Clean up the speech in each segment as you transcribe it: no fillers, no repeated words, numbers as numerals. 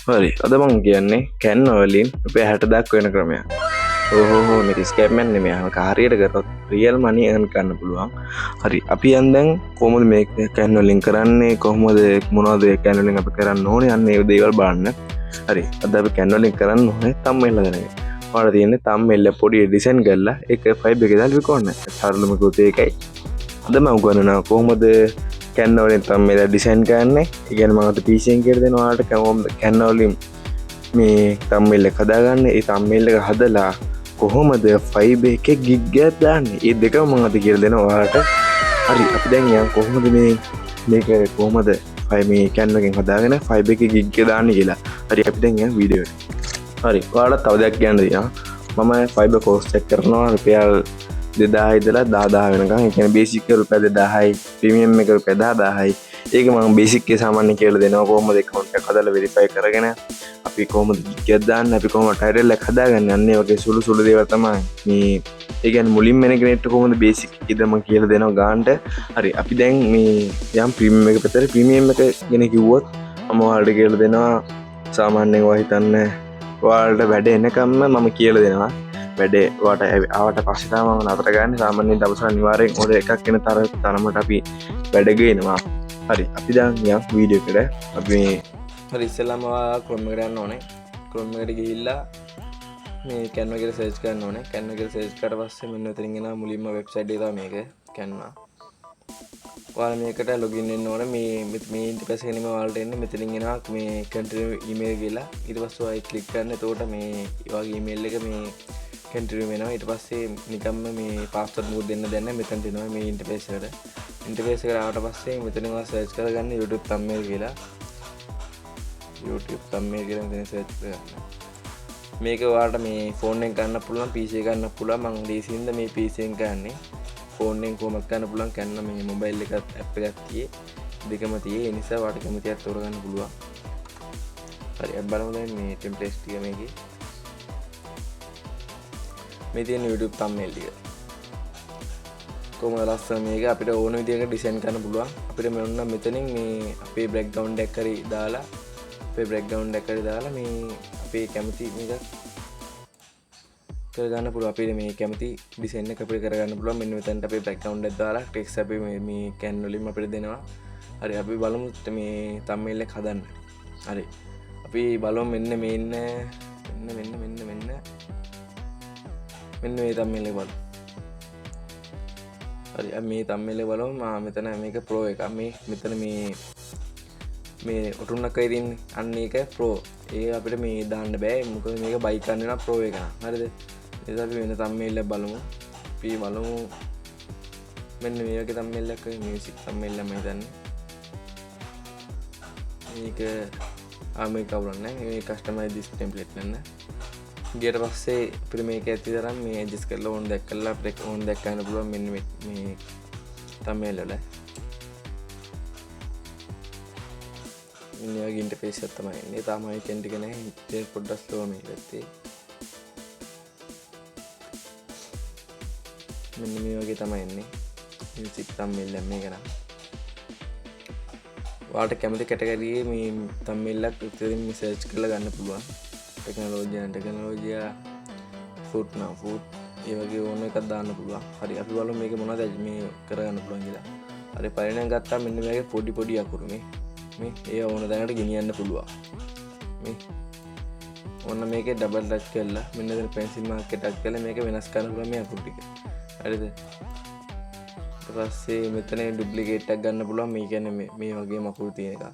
හරි අද මං කියන්නේ කැන් වලින් රුපියල් 60,000 වෙන ක්‍රමයක්. ඕහෝ මේක ස්කෑම් එකක් නෙමෙයි. අහක හරියට කරොත් රියල් මනි earn කරන්න පුළුවන්. හරි අපි දැන් කොහොමද මේක කැන් වලින් කරන්නේ? කොහොමද මොනවද කැන් වලින් අපි කරන්න ඕනේ? අන්න ඒ දේවල් බලන්න. හරි අද අපි කැන් වලින් කරන්න ඕනේ thumbnail හදන එක. ඔයාලා තියෙන්නේ thumbnail එක පොඩි ඩිසයින් කරලා ඒක ෆයිල් එකේ දාලා විකුණන්න. සරලම කිව්වොත් ඒකයි. අද මම උගන්වනවා කොහොමද කැන් වලින් thumbnail ඩිසයින් කරන්නේ. ඒ කියන්නේ මම අද PC එකෙන් කියලා දෙනවා ඔයාලට කොහොමද කැන් වලින් මේ thumbnail එක හදාගන්න. ඒ thumbnail එක හදලා කොහොමද ෆයිබර් එකේ ගිග් එකක් දාන්නේ. මේ දෙකම මම අද කියලා දෙනවා ඔයාලට. හරි අපි දැන් යන් කොහොමද මේක කොහොමද මේ කැන් එකෙන් හදාගෙන ෆයිබර් එකේ ගිග් එක දාන්නේ කියලා. හරි අපි දැන් යන් වීඩියෝ එකට. හරි ඔයාලට තව දෙයක් කියන්න තියෙනවා. මම ෆයිබර් කෝස්ට් එක කරනවා රුපියල් 2000 ඉඳලා 10000 වෙනකම්. ඒ කියන්නේ බේසික් එක රුපියල් 2000යි, ප්‍රීමියම් එක රුපියල් 10000යි. ඒක මම බේසික් එකේ සාමාන්‍ය කියලා දෙනවා කොහොමද account එක හදලා verify කරගෙන අපි කොහොමද ගිග් දාන්න, අපි කොහොමද title එක හදාගන්නේ. අන්න ඒ වගේ සුළු දේවල් තමයි මේ. ඒ කියන්නේ මුලින්ම එන කෙනෙක්ට කොහොමද බේසික් එකද මම කියලා දෙනවා ගානට. හරි අපි දැන් මේ යම් ප්‍රීමියම් එක පැත්තට ප්‍රීමියම් එක ගැන කිව්වොත් මම ඔයාලට කියලා දෙනවා සාමාන්‍යයෙන් ඔයා හිතන්න ඔයාලට වැඩ එනකම්ම මම කියලා දෙනවා. වැඩේ වාට ආවට පස්සේ තමයි මම නතර ගන්න. සාමාන්‍යයෙන් දවසට අනිවාර්යෙන් ඕඩර් එකක් එන තරමට අපි වැඩ ගේනවා. හරි අපි දැන් යම් වීඩියෝ එකට අපි හරි ඉස්සෙල්ලාම Chrome එකට යන්න ඕනේ. Chrome එකට ගිහිල්ලා මේ Canva කියලා සර්ච් කරන්න ඕනේ. Canva කියලා සර්ච් කරලා පස්සේ මෙන්න මෙතනින් එනවා මුලින්ම වෙබ්සයිට් එක තමයි මේක Canva. ඔයාලා මේකට ලොගින් වෙන්න ඕනේ. මේ ඉන්ටර්ෆේස් එක නෙමෙයි ඔයාලට එන්නේ. මෙතනින් එනවා මේ continue email කියලා. ඊට පස්සේ ඔයා ක්ලික් කරන්න. එතකොට මේ ඔයාගේ email එක මේ continue වෙනවා. ඊට පස්සේ නිකම්ම මේ password මොකද දෙන්න දැන් මෙතනට එනවා මේ ඉන්ටර්ෆේස් එකට. ඉන්ටර්ෆේස් එකට ආවට පස්සේ මෙතන ඔයා සර්ච් කරගන්න YouTube thumbnail කියලා. YouTube thumbnail කියලා මෙතන සර්ච් කරගන්න. මේක ඔයාලට මේ ෆෝන් එකෙන් ගන්න පුළුවන්, PC එකෙන් ගන්න පුළුවන්. මම ලීසින්ද මේ PC එකෙන් ගන්නේ. ෆෝන් එකෙන් කොහොමද ගන්න පුළුවන් කන්න මේ මොබයිල් එකත් ඇප් එකක් තියේ. දෙකම තියේ. ඒ නිසා ඔයාලට කැමතියක් තෝරගන්න පුළුවන්. හරි අපි බලමු දැන් මේ ටෙම්ප්ලේට්ස් ටික මේකේ. මේ තියෙන YouTube thumbnail ටික. කොහොමද ලස්සන මේක අපිට ඕන විදිහකට ඩිසයින් කරන්න පුළුවන්. අපිට මෙන්න මෙතනින් මේ අපේ බෑග්ග්‍රවුන්ඩ් එකක් හරි දාලා මේ අපේ කැමති මේක කරගන්න පුළුවන්. අපිට මේ කැමති ඩිසයින් එක අපිට කරගන්න පුළුවන්. මෙන්න මෙතනට අපේ බෑග්ග්‍රවුන්ඩ් එක දාලා ටෙක්ස්ට් අපි මේ කැන් වලින් අපිට දෙනවා. හරි අපි බලමු මේ thumbnail එක හදන්න. හරි අපි බලමු මෙන්න මේ thumbnail එක බලමු. හරි මේ thumbnail එක බලමු. මෙතන මේක pro එකක්. මෙතන මේ ඔටුන්න එකේ තියෙන්නේ අන්න ඒක pro. ඒක අපිට මේ දාන්න බෑ. මොකද මේක buy කරන්න වෙනවා pro එක. හරිද? ඒක අපි වෙන thumbnail එකක් බලමු. අපි බලමු මෙන්න මේ වගේ thumbnail එකක් music thumbnail එකක් මම හිතන්නේ. මේක මේක කවුරුන් නැහැ. මේ customize this template නන්න. ඊට පස්සේ අපිට මේක ඇති තරම් මේ adjust කරලා ඕන දෙයක් කරලා අපිට ඕන දෙයක් කරන්න පුළුවන් මෙන්න මේ thumbnail වල. මේ වගේ ඉන්ටර්ෆේස් එකක් තමයි එන්නේ. තාම icon ටික නැහැ. ඒක පොඩ්ඩක් slow මේක ඇත්තේ. මෙන්න මේ වගේ තමයි එන්නේ. music thumbnail එක මේක නම්. ඔයාලට කැමති කැටගරියේ මේ thumbnail එකක් උත්තරින් සර්ච් කරලා ගන්න පුළුවන්. ටෙක්නොලොජි food ඒ වගේ ඕන එකක් දාන්න පුළුවන්. හරි අපි බලමු මේක මොනවද මේ කරගන්න පුළුවන් කියලා. හරි පරිණාම ගත්තා මෙන්න මේකේ පොඩි අකුරු මේ ඒ ඕන තැනකට ගෙනියන්න පුළුවන්. මේ ඕන මේකේ ඩබල් ටච් කරලා මෙන්න මෙතන පෙන්සිල් මාක් එක ටච් කරලා මේක වෙනස් කරන්න පුළුවන් මේ අකුරු ටික. හරිද? ඊට පස්සේ මෙතන ඩුප්ලිකේට් එකක් ගන්න පුළුවන්. මේ කියන්නේ මේ වගේම අකුරු තියෙන එක.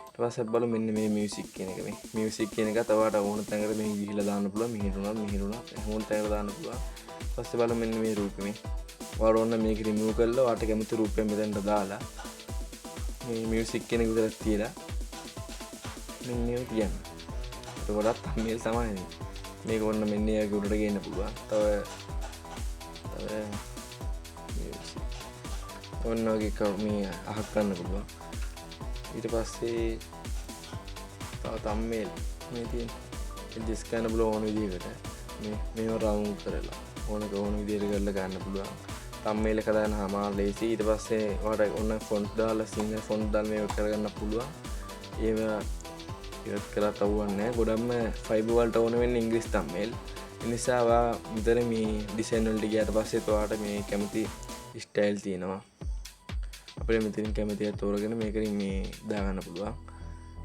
ඊට පස්සේ බලමු මෙන්න මේ මියුසික් කියන එක. මේ මියුසික් කියන එක තවට ඕන තැනකට මේ ගිහිලා දාන්න පුළුවන්. මිහිරුණා හැමෝම තැනකට දාන්න පුළුවන්. ඊට පස්සේ බලමු මෙන්න මේ රූපෙ මේ. ඔයාලා ඕන මේක රිමූව් කරලා ඔයාලට කැමති රූපයක් මෙතනට දාලා මේ මියුසික් කියන එක විතරක් තියලා මෙන්න මේක කියන්න. ඒකවලත් thumbnail තමයි. මේක ඔන්න මෙන්න ඒක උඩට ගේන්න පුළුවන්. තව ඔන්න වගේ මේ අහක් ගන්න පුළුවන්. ඊට පස්සේ තව thumbnail මේ තියෙන adjust කරන්න පුළුවන් ඕන විදිහකට. මේව round කරලා ඕන විදිහට කරලා ගන්න පුළුවන්. thumbnail එක දානහම ලේසි. ඊට පස්සේ ඔයාලට ඕන font දාලා සිංහල font දාලා මේක කරගන්න පුළුවන්. ඒව ඉවත් කරලා තවන්නේ ගොඩක්ම ෆයිබර් වලට ඕන වෙන්නේ ඉංග්‍රීසි thumbnail. ඒ නිසා ඔයා මෙතන මේ ඩිසයින් වලට ගියාට පස්සේ ඔයාට මේ කැමති ස්ටයිල් තියෙනවා. අපිට මෙතනින් කැමති එක තෝරගෙන මේකෙන් මේ දාගන්න පුළුවන්.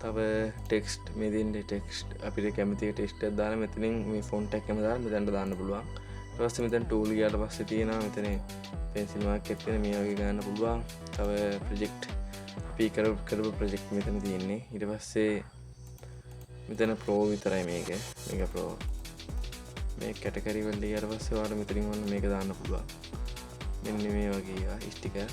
තව ටෙක්ස්ට් මේ දින්න ටෙක්ස්ට් අපිට කැමති ටෙක්ස්ට් එකක් දාලා මෙතනින් මේ ෆොන්ට් එකම දාලා මෙතනට දාන්න පුළුවන්. ඊට පස්සේ මෙතන ටූල් ගියාට පස්සේ තියෙනවා මෙතන පෙන්සිල් මාක් එකක් තියෙන මේ වගේ ගන්න පුළුවන්. තව ප්‍රොජෙක්ට් අපි කරපු ප්‍රොජෙක්ට් මෙතන තියෙන්නේ. ඊට පස්සේ මෙතන ප්‍රෝ විතරයි මේක ප්‍රෝ මේ කැටගරි වල ගියාට පස්සේ ඔයාලා මෙතනින් වන්න මේක දාන්න පුළුවන්. මෙන්න මේ වගේ ඒවා ස්ටිකර්.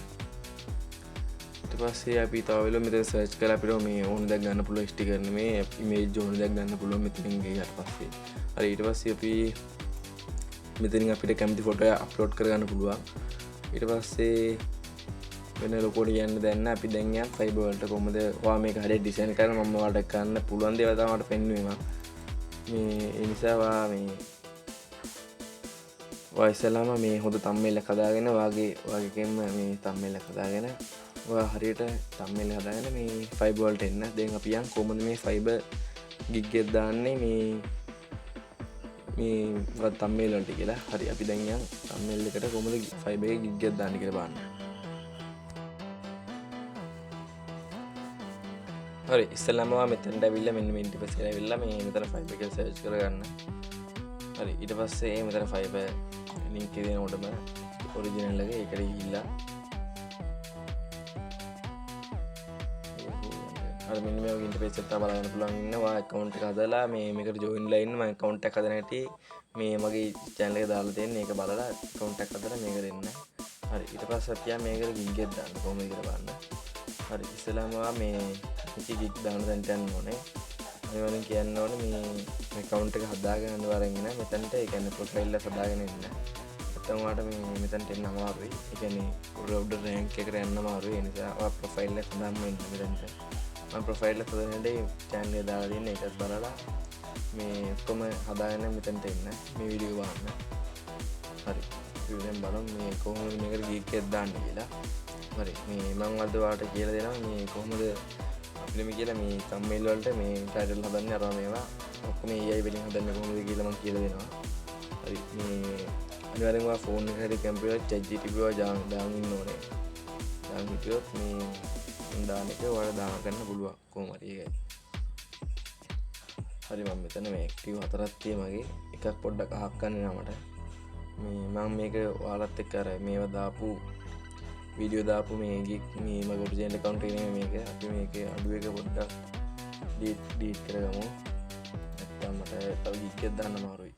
ඊට පස්සේ අපි තව වෙලෙ මෙතන සර්ච් කරලා අපිට මේ ඕන දෙයක් ගන්න පුළුවන් ස්ටිකර් නෙමේ ඉමේජ් ඕන දෙයක් ගන්න පුළුවන් මෙතනින් ගියාට පස්සේ. හරි ඊට පස්සේ අපි මෙතනින් අපිට කැමති ෆොටෝ අප්ලෝඩ් කරගන්න පුළුවන්. ඊට පස්සේ වෙන ලොකෝට කියන්න දැන්න අපි දැන් යන් ෆයිබර් වලට කොහමද ඔයා මේක හරියට ඩිසයින් කරලා මම ඔයාලට කරන්න පුළුවන් දේවල් තමයි මට පෙන්වුවේ මම. මේ ඒ නිසා ඔයා මේ ඔයා ඉස්සෙල්ලාම මේ හොඳ thumbnail එකක් හදාගෙන ඔයාගේකෙන්ම මේ thumbnail එකක් හදාගෙන ඔයා හරියට thumbnail හදාගෙන මේ ෆයිබර් වලට එන්න. දැන් අපි යන් කොහොමද මේ ෆයිබර් gig එක දාන්නේ මේ thumbnail වලට කියලා. හරි අපි දැන් යන් thumbnail එකට කොහොමද ෆයිබර් එකේ gig එක දාන්නේ කියලා බලන්න. හරි ඉස්සෙල්ලාම ඔයා මෙතනට ඇවිල්ලා මෙන්න මේ ටිපස් කියලා ඇවිල්ලා මේ මෙතන ෆයිබර් කියලා සර්ච් කරගන්න. හරි ඊට පස්සේ මෙතන ෆයිබර් ලින්ක් එක දෙනකොටම ඔරිජිනල් එක ඒකට ගිහිල්ලා හරි මෙන්න මේ වගේ ඉන්ටර්ෆේස් එකක් තමයි බලන්න පුළුවන් ඉන්නවා. account එක හදලා මේකට join වෙලා ඉන්න මම account එකක් හදන හැටි මේ මගේ channel එක දාලා තියෙන්නේ. ඒක බලලා account එකක් හදලා මේක දෙන්න. හරි ඊට පස්සේ අපි මේකට gig එකක් දාන්න කොහොමද කියලා බලන්න. හරි ඉස්සෙල්ලාම මේ gig දාන්න දැන් යන්න ඕනේ. අනිවාර්යෙන් කියන්න ඕනේ මේ account එක හදාගෙන අනිවාර්යෙන් ඉන්න මෙතනට ඒ කියන්නේ profile එක හදාගෙන ඉන්න. නැත්නම් ඔයාලට මේ මෙතනට එන්න අමාරුයි. ඒ කියන්නේ browser rank එකට යන්න අමාරුයි. ඒ නිසා ඔයා profile එක හදාන්න ඉන්න මෙතනට. මම profile එක හදනකොට channel එක දාලා තියෙන ඒකත් බලලා මේ ඔක්කොම හදාගෙන මෙතනට එන්න මේ වීඩියෝ බලන්න. හරි. අපි දැන් බලමු මේ කොහොමද මේකට gig එකක් දාන්නේ කියලා. හරි මේ මම අද ඔයාලට කියලා දෙනවා මේ කොහොමද අපිට මේ කියලා මේ thumbnail වලට මේ title හදන්නේ අරවා මේවා ඔක්කොම AI වලින් හදන්නේ කොහොමද කියලා මම කියලා දෙනවා. හරි මේ අනිවාර්යෙන්ම ඔයා ෆෝන් එක හරි කම්පියුටර් ChatGPT වල දාන්න ඉන්න ඕනේ. දාන්න හිටියොත් මේ දාන එක ඔයාලා දාන ගන්න පුළුවන් කොහොම හරි ඒකයි. හරි මම මෙතන මේ active හතරක් තියෙමගේ එකක් පොඩ්ඩක් අහක් ගන්න නෑ මට. මේ මම මේක ඔයාලත් එක්ක අර මේවා දාපු වීඩියෝ දාපු මේ gig මේ මගේ ඔරිජිනල් account එකේ නෙමෙයි මේක. අපි මේකේ අඩු එක පොඩ්ඩක් delete කරගමු. නැත්නම් මට තව gig එකක් දාන්න අමාරුයි.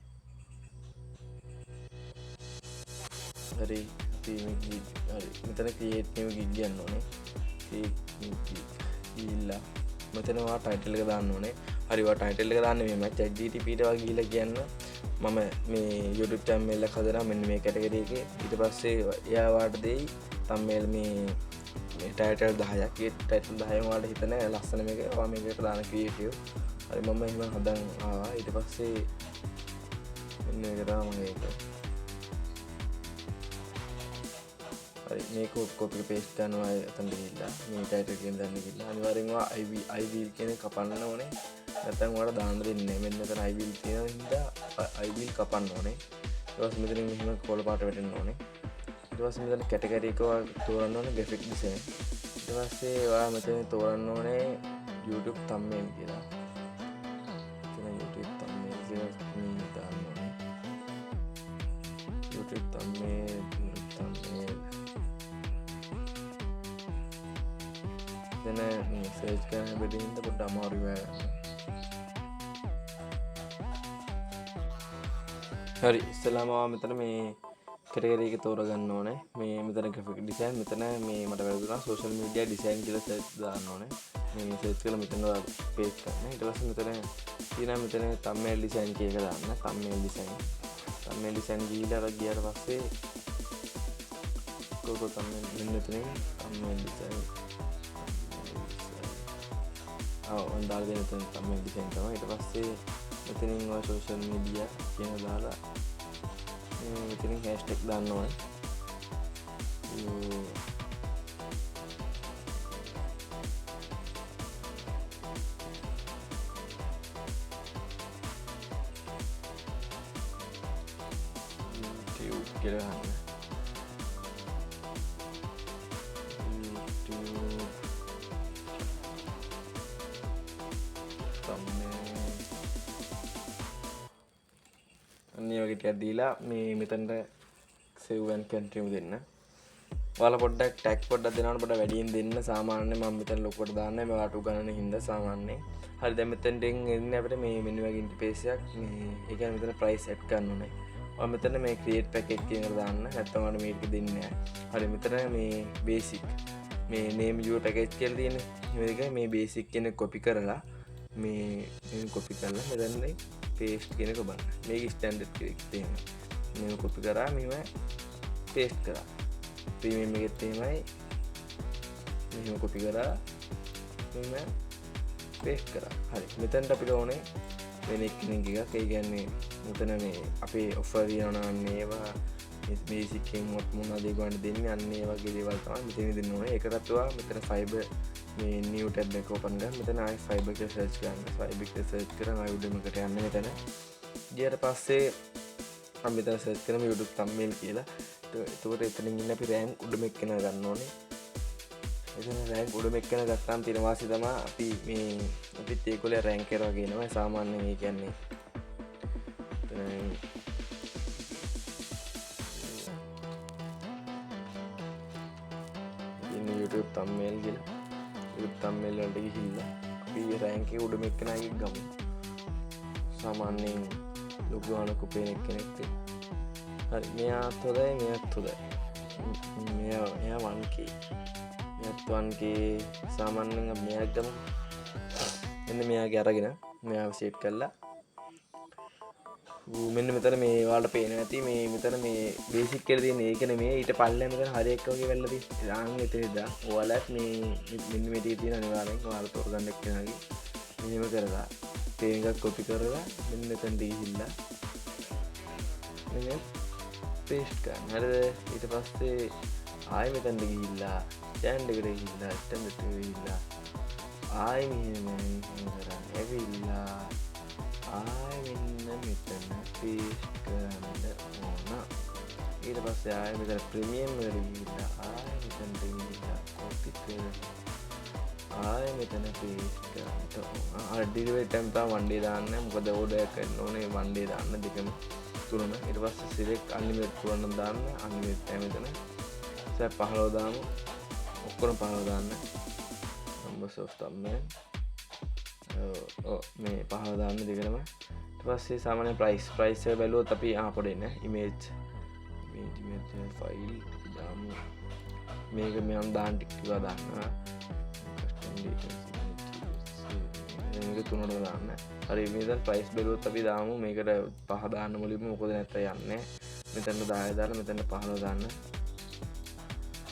හරි අපි මේ gig හරි මෙතන create new gig ගන්න ඕනේ. create new gig ගිහිල්ලා මෙතන ඔයා title එක දාන්න ඕනේ. හරි ඔයා title එක දාන්නේ මේ ChatGPT ට වගේ ගිහිල්ලා කියන්න මම මේ YouTube channel එක හදලා මෙන්න මේ category එකේ ඊට පස්සේ එයා වාට දෙයි thumbnail මේ title 10ක්. ඒ title 10න් ඔයාලට හිතන ලස්සන මේක ඔයා මේකට දාන creative. හරි මම එහෙම හදන් ආවා. ඊට පස්සේ මෙන්න මේක තමයි මේක. හරි මේක copy paste කරනවා එතන ගිහිල්ලා මේ title එකෙන් දාන්න ගිහිල්ලා අනිවාර්යෙන්ම I will කියන කපන්න ඕනේ. නැත්නම් ඔයාලා දාන්න දෙන්නේ නැහැ. මෙන්න මෙතන I will තියෙන හින්දා I will කපන්න ඕනේ. ඊට පස්සේ මෙතනින් මෙහෙම කොළ පාට වැටෙන්න ඕනේ. ඊට පස්සේ මෙතන කැටගරි එක තෝරන්න ඕනේ graphic design. ඊට පස්සේ ඔයා මෙතන තෝරන්න ඕනේ YouTube thumbnail කියලා. එතන YouTube thumbnail කියලා මේ දාන්න ඕනේ. YouTube thumbnail එතන search කරන බෙදින්න පොඩ්ඩක් අමාරුයි වගේ. හරි ඉස්සෙල්ලාම මෙතන මේ කැටගරි එක තෝරගන්න ඕනේ. මේ මෙතන graphic design මෙතන මේ මට වැරදුනා social media design කියලා search දාන්න ඕනේ. මේ search කරලා මෙතන paste කරන්න. ඊට පස්සේ මෙතන තියෙනවා මෙතන thumbnail design කියන එක දාන්න. thumbnail design ගිහිල්ලා ගියාට පස්සේ කොහොමද thumbnail මෙතනින් thumbnail design ඔන්න දාලා දෙන්න මෙතන thumbnail design තමයි. ඊට පස්සේ මෙතනින් ඔය social media කියන දාලා මෙතනින් hashtag දාන්න ඕනේ. කියලා ගන්න. අන්නේ වගේ ටිකක් දීලා මේ මෙතනට save and continue දෙන්න. ඔයාලා පොඩ්ඩක් ටැග් පොඩ්ඩක් දෙනවනේ පොඩ්ඩක් වැඩියෙන් දෙන්න. සාමාන්‍යයෙන් මම මෙතන ලොකුවට දාන්නේ මේ අටු ගණන හින්දා සාමාන්‍යයෙන්. හරි දැන් මෙතෙන් එන්නේ අපිට මේ මෙන්න වගේ ඉන්ටර්ෆේස් එකක්. මේ ඒ කියන්නේ මෙතන price set කරන්න ඕනේ. ඔයා මෙතන මේ create package කියන එක දාන්න. නැත්නම් ඔයාලා මේක දෙන්නේ නැහැ. හරි මෙතන මේ basic මේ name your package කියලා තියෙන්නේ. මේක මේ basic කියන copy කරලා මේ copy කරලා මෙතන paste කියන එක බලන්න. මේක standard කියලා තියෙනවා. මේක copy කරා මෙව paste කරා. premium එකෙත් එහෙමයි. මෙහෙම copy කරා මෙහෙම paste කරා. හරි. මෙතනට අපිට ඕනේ වෙන එකකින් එකක්. ඒ කියන්නේ මෙතන මේ අපේ offer දිනනවා නම් ඒවා මේ basic එකෙන් මොනවද ඒගොල්ලන්ට දෙන්නේ අන්න ඒ වගේ දේවල් තමයි මෙතන දෙන්න ඕනේ. ඒකටත් ඔයා මෙතන fiber මේ new tab එක open කරලා මෙතන ආයි fiber එක search කරන්න. fiber එක search කරන් ආයි උඩම එකට යන්න මෙතන. ඊට පස්සේ අපි මෙතන search කරමු YouTube thumbnail කියලා. එතකොට එතනින් ඉන්න අපි rank උඩම එක්කන ගන්න ඕනේ. එතන rank උඩම එක්කන ගත්තාම තියෙන වාසිය තමයි අපි මේ අපිත් ඒකෝලේ rank කරවා ගේනවා. සාමාන්‍යයෙන් ඒ කියන්නේ YouTube thumbnail කියලා YouTube thumbnail වලට ගිහිල්ලා අපි rank එක උඩම එක්කනයි ගමු. සාමාන්‍යයෙන් ලොකු ගානක් උපේන එක්කෙනෙක්. හරි මෙයාත් හොඳයි මෙයාත් හොඳයි. මෙයා 1k මෙයාත් 1k සාමාන්‍යයෙන් අපි මෙයා ගමු. මෙන්න මෙයාගේ අරගෙන මෙයාව සෙට් කරලා මෙන්න මෙතන මේ ඔයාලට පේනවා ඇති මේ මෙතන මේ බේසික් කියලා තියෙන ඒක නෙමෙයි ඊට පල්ලෙන් මෙතන හරි එක වගේ වෙල්ලා තියෙන්නේ. දාන්න එතනද ඔයාලත් මේ මෙන්න මේ ටික තියෙන අනිවාර්යෙන් ඔයාලා තෝරගන්න එක්කනගේ මෙහෙම කරලා පේන එකක් කොපි කරලා මෙන්න මෙතන ගිහිල්ලා මෙන්න paste කරන්න. හරිද? ඊට පස්සේ ආයෙ මෙතනට ගිහිල්ලා stand එකට ගිහිල්ලා stand එකට ගිහිල්ලා ආයෙ මෙහෙම කරලා ඇවිල්ලා ආයෙ මෙන්න මෙතන paste කරන්න ඕන. ඊට පස්සේ ආයෙ මෙතන premium එකට ගිහිල්ලා ආයෙ මෙතනට ගිහිල්ලා copy කරලා ආයෙ මෙතන paste කරන්න ඕන. අර delivery time තමයි one day දාන්න. මොකද order එක කරන්න ඕනේ one day දාන්න දෙකම තුනම. ඊට පස්සේ select unlimited පුළුවන් නම් දාන්න. unlimited time මෙතන සැප 15 දාමු. ඔක්කොම 15 දාන්න. numbers of thumbnail මේ 15 දාන්න දෙකම. ඊට පස්සේ සාමාන්‍ය price එක බැලුවොත් අපි පොඩි නේ image file දාමු. මේක මම දාන්න ටික දාන්න. custom details මේක තුනට දාන්න. හරි මෙතන price බැලුවොත් අපි දාමු මේකට 5 දාන්න මුලින්ම. මොකද නැත්නම් යන්නේ. මෙතන 10 දාලා මෙතන 15 දාන්න.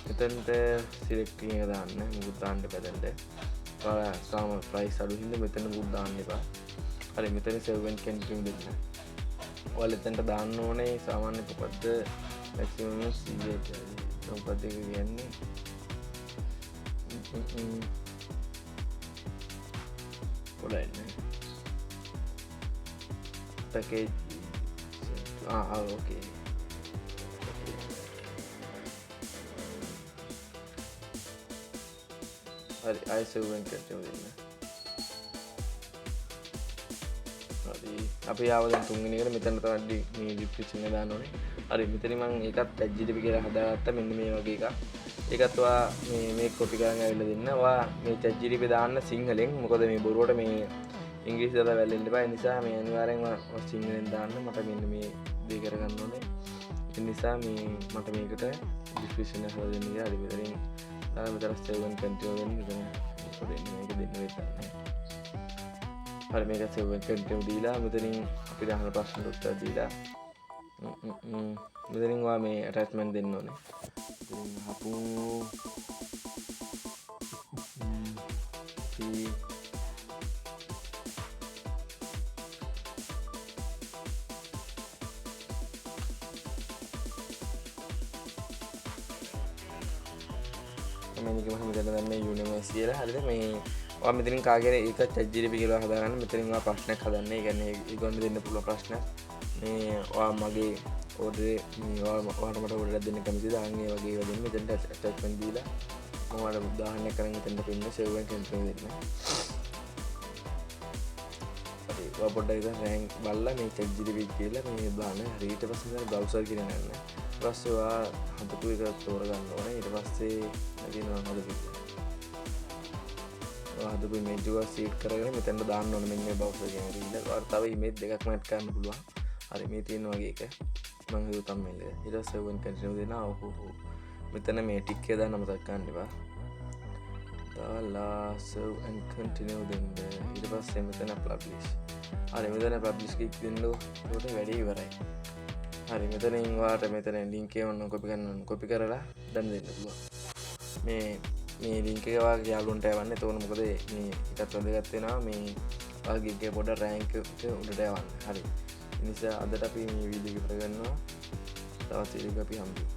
මෙතනට select එක දාන්න. මුකුත් දාන්න බැදෙන්න. ඔයාලා සාම price අඩු හින්දා මෙතන මුකුත් දාන්න එපා. හරි මෙතන save and continue දෙන්න. ඔයාලා එතනට දාන්න ඕනේ සාමාන්‍ය මොකද්ද maximum 100 මොකද්ද කියන්නේ පොඩ්ඩක් package okay හරි I save and continue දෙන්න. හරි අපි ආව දැන් තුන්වෙනි එකට මෙතන තමයි මේ description එක දාන්න ඕනේ. හරි මෙතන මම ඒකත් ChatGPT කියලා හදාගත්තා මෙන්න මේ වගේ එකක්. ඒකත් ඔයා මේ කොපි කරන් ඇවිල්ලා දෙන්න. ඔයා මේ ChatGPT දාන්න සිංහලෙන්. මොකද මේ බොරුවට මේ ඉංග්‍රීසි දාලා වැල්ලෙන්න එපා. ඒ නිසා මේ අනිවාර්යෙන් ඔයා සිංහලෙන් දාන්න. මට මෙන්න මේ දේ කරගන්න ඕනේ. ඒ නිසා මේ මට මේකට description එක හදලා දෙන්න කියලා. හරි මෙතනින් දාලා මෙතන save and continue වෙන්න මෙතන පොඩ්ඩක් මේක දෙන්න වෙන්නේ. හරි මේක save and continue දීලා මෙතනින් අපිට අහන ප්‍රශ්නට උත්තර දීලා මෙතනින් ඔයා මේ attachment දෙන්න ඕනේ. ඉතින් අපු මේක මම මෙතන දන්නේ යුනිවර්ස් කියලා. හරිද? මේ ඔයා මෙතනින් කාගේ ඒක ChatGPT කියලා හදාගන්න. මෙතනින් ඔයා ප්‍රශ්නයක් හදන්න. ඒ කියන්නේ ඒගොල්ලෝ දෙන්න පුළුවන් ප්‍රශ්න. මේ ඔයා මගේ ඕඩරේ ඔයාට මට ඔඩරයක් දෙන්න කැමතිද? අන්න ඒ වගේ ඒවා දෙන්න. මෙතනට ඇටැච්මන්ට් දීලා මම ඔයාලට උදාහරණයක් කරන් මෙතනට පෙන්නන සේව් එකෙන් කැම්පේන් දෙන්න. හරි ඔයා පොඩ්ඩක් ඉතින් රෑන්ක් බලලා මේ චැට් GTP කියලා මේ දාන්න. හරි ඊට පස්සේ ඉතින් බ්‍රවුසර් කියන යන්න. ඊට පස්සේ ඔයා හදපු එක තෝරගන්න ඕනේ. ඊට පස්සේ නැගිනවා හදපු හදපු ඉමේජ් එක සීඩ් කරගෙන මෙතනට දාන්න ඕනේ. මෙන්න මේ බ්‍රවුසර් කියන එක. ඊට පස්සේ තව ඉමේජ් දෙකක්ම ඇඩ් කරන්න පුළුවන්. හරි මේ තියෙන වගේ එක මම හිතුව thumbnail එක. ඊට පස්සේ when continue දෙනවා. ඔහො මෙතන මේ ටික් එක දාන්න මතක ගන්න එපා. දාලා save and continue දෙන්න. ඊට පස්සේ මෙතන publish. හරි මෙතන publish කික් දෙන්නකො. ඒකට වැඩි ඉවරයි. හරි මෙතනින් ඔයාලට මෙතන link එක ඔන්න copy කරන්න copy කරලා දැන් දෙන්න පුළුවන්. මේ link එක ඔයාගේ යාළුවන්ට යවන්න. එතකොට මොකද මේ ටිකක් වැදගත් වෙනවා. මේ ඔයාගේ ගේ පොඩ rank එක උඩට යවන්න. හරි. නිසා අදට අපි මේ වීඩියෝ එක ඉවර කරනවා. තවත් වීඩියෝ එකක් අපි හම්බෙමු.